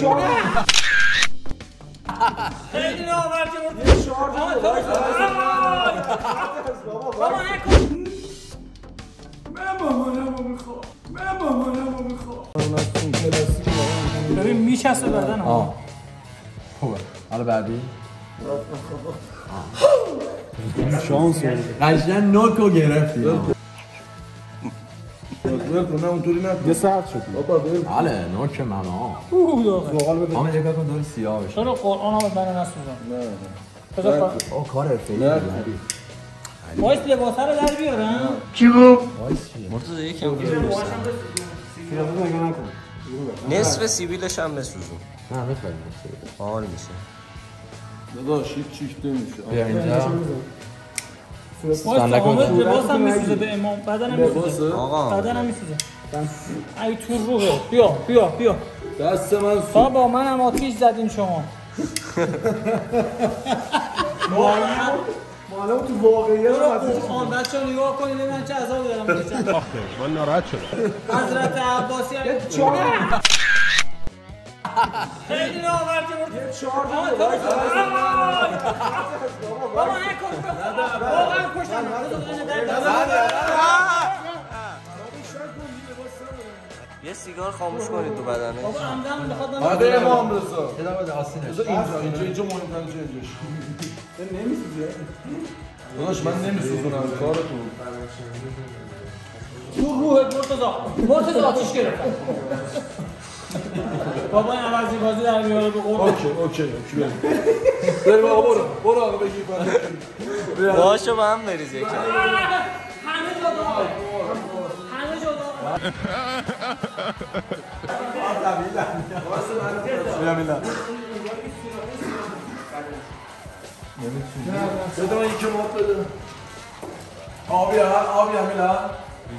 چهار خیلی نامردی مرد. چهار بابا نکن. من مامانمو میخوام ببین میچسبه بدن ها. خوبه. حالا بعدی شانس قشنگ نوکو گرفتی. نه اونطوری نه یه ساعت شد بابا بله نوک ماما. زغال بده. اما نگاه کن داره سیاه بشه. تو قرآن ها منو نسوزن. نه بذار او کار حرفه‌ای. وایس لباسا رو در بیارم. چی گفت؟ مرتضی یکم خیابون نگاه نکن نصف سیبیلش هم بسوزون. نه میخوایم. حال میشه. داداش هیچ چیش نمیشه بیا اینجا. وایس آمد لباس هم میسوزه به امام. بدنم میسوزه. آقا بدنم میسوزه. ای تو روحه. بیا. دست من بابا منم آتیش زدین شما. معلوم تو واقعیت قرآن بچه ها نگاه کنید من چه عذابی دارم میکشم. من ناراحت شدم. حضرت عباسی خیلی نامردی مرد. چهار بابا نکن. واقعا کشتم. یه سیگار خاموش کنید تو بدنش. بابا عمدن بخواد من آده امام رضا یه دقیقه آستینش. اینجا مهمترین چه اینجاش نمیسوزه داداش من نمیسوزونم کارتون تو روحت مرتضی آتیش گرفتم. بابا این عوضی بازی در میاره به قرآن. اوکی بریم آقا برو آقا بگیر باشو با هم بریز یکم. همه جدا بده من یکی مات بده آبی همیلا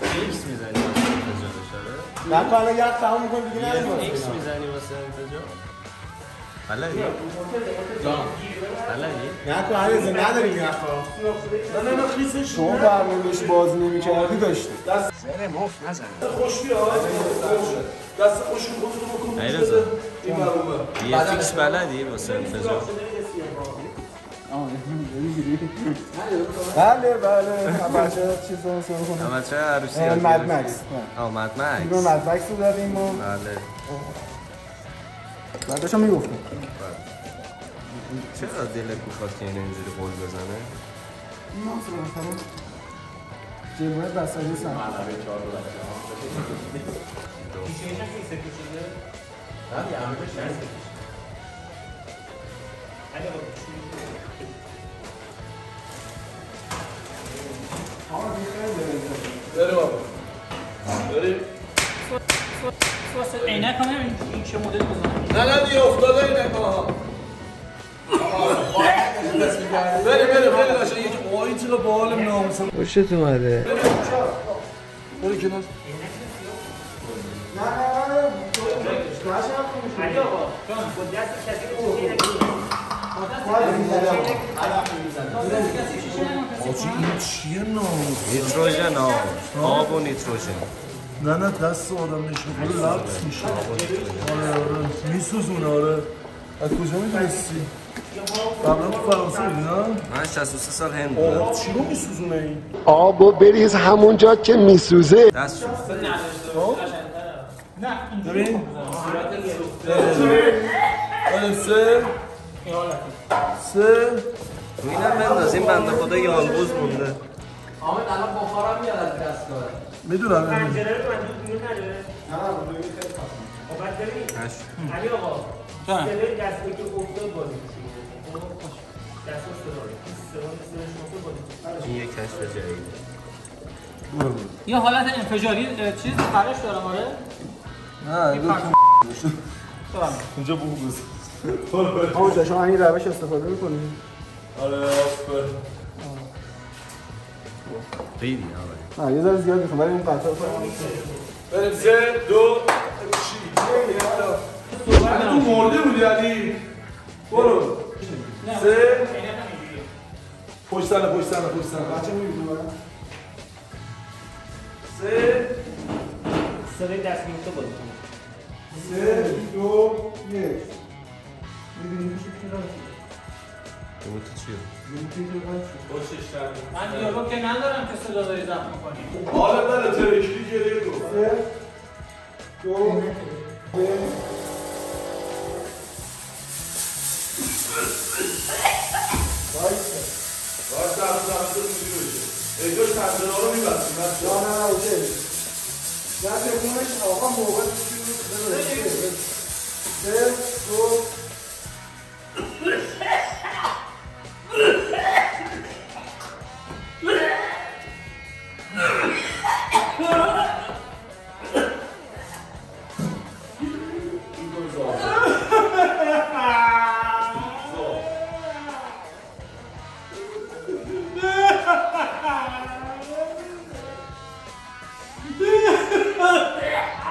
ایکس میزنی واسه انفجار شده؟ نه تو الان یاد تمام میکنی دیگه نمی‌کنی ایکس میزنی واسه انفجار؟ بله نه تو علیزه نداری این حرفا نه خیسش شما برنامه‌اش بازی نمی‌کردی داشتی دست سر مفت نزن خوش بیا دست خوش خودتو بکن علیرضا این برامه یه فیکس بلدی واسه انفجار؟ بله بچه چیزا سوال کنم اما چه عروسی مد مکس مد مکس فیلم مد مکس رو دادیم و بله بعدشو میگفتم چرا دلت میخواد که این اینجوری قول بزنه؟ جمعه بسایی سن عینک هم این چه مدلی بزنم؟ نه دیگه افتاده اینک ها بریم خیلی قشنگ یک آقایی چقدر باحال ناموسم خوشت اومده برو کنار آجی این چیه ناموس نیتروژن آب و نیتروژن نه دست آدم نشون خود لبس میشه آره میسوزونه آره از کجا میدونستی؟ قبلا تو فرانسه بودی نه؟ من 63 سال هند بودم آب چی رو میسوزونه این؟ آبو بریز همونجا که میسوزه دست شد ببین سه تو اینم بندازیم بنده خدا یالبوز مونده میدونم این یک کشف جدیده یه حالت انفجاری چیز خرش دارم آره؟ نه اینجا بو بزن شما این روش استفاده میکنی؟ آره آفر خیلی نه یه ذره زیاد میخوام ولی اون قطعه بریم 3 2 تو مرده بودی علی برو 3 پشت سر بچه میبینی 3 صدای دست میفته بازی کنم 3 2 1 من دیالوگ که ندارم که صدا داری ضبط می‌کنی. حالا بله ترشی گریه کن. 2 باید در میشه بشه. ایجاش تندرها رو میبستیم. نه اوکی. نه تکونش آقا موقع چیزی 3 2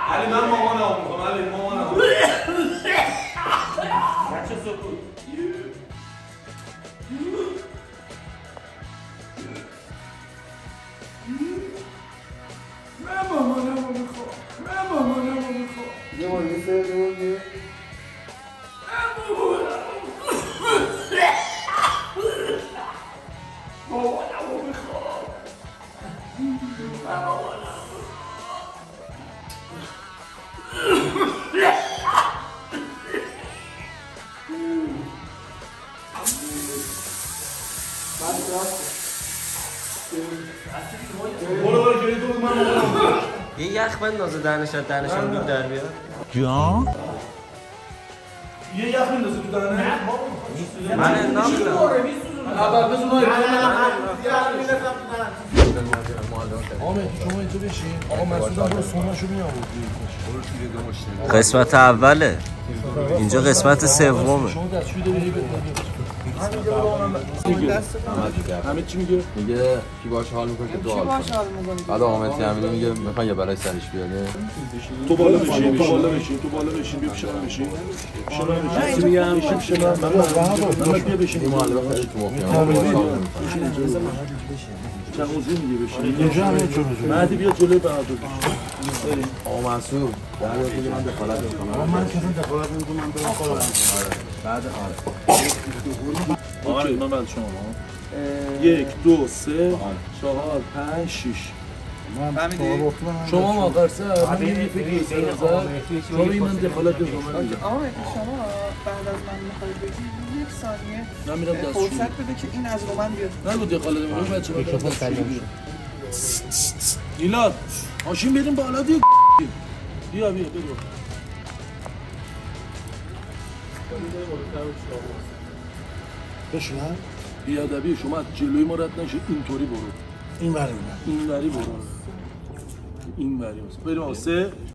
علی من مامانم میخوام علی مامانم بچه سکوت. من مامانم میخوام من مامانم میخوام یه بار یه 3 2 1 برو برو گریه کن من مامانم یه یخ بندازه دهنشون دود در بیاد. یه یخ میندازه تو دهنه من انداختم. اول بزن های آمد شما اینجا بشین آقا مسعود هم برو سوناشو میآوردی قسمت اوله. اینجا قسمت سومه. شما دستشوی داری همه چی میگه؟ میگه کی باش حال میکنه که تو حال کنی بعد حامد یمینی میگه میخوان یه بلای سرش بیاره تو بالا بشین تو بالا بشین تو بالا بشین بیا پیش من بشین پیش من بشین میگم پیش من من بیا بشین این معلم خیلی تو مافیا چند موضوع میگه بشین اینجا همه چون مهدی بیا جلوی بهادر آقا منصور در یاد بگه من دخالت میکنم من که دخالت نمیکنم من برم کارم بعد من بعد شما 1 2 3 4 5 6 شما آخر سر من یه فکری سر شما این من دخالت نمیکنم آقا شما بعد از من میخواید بگید یک ثانیه من میرم دستشویی فرصت بده که این از رو من بیاد نگو دخالت نمیکنم بچه من برم دستشویی میلاد ماشین بریم بالا دیگه بیا بگو بشینم بیادبی شما از جلوی ما رد نشه اینطوری برو این وری برو این وری بریم 3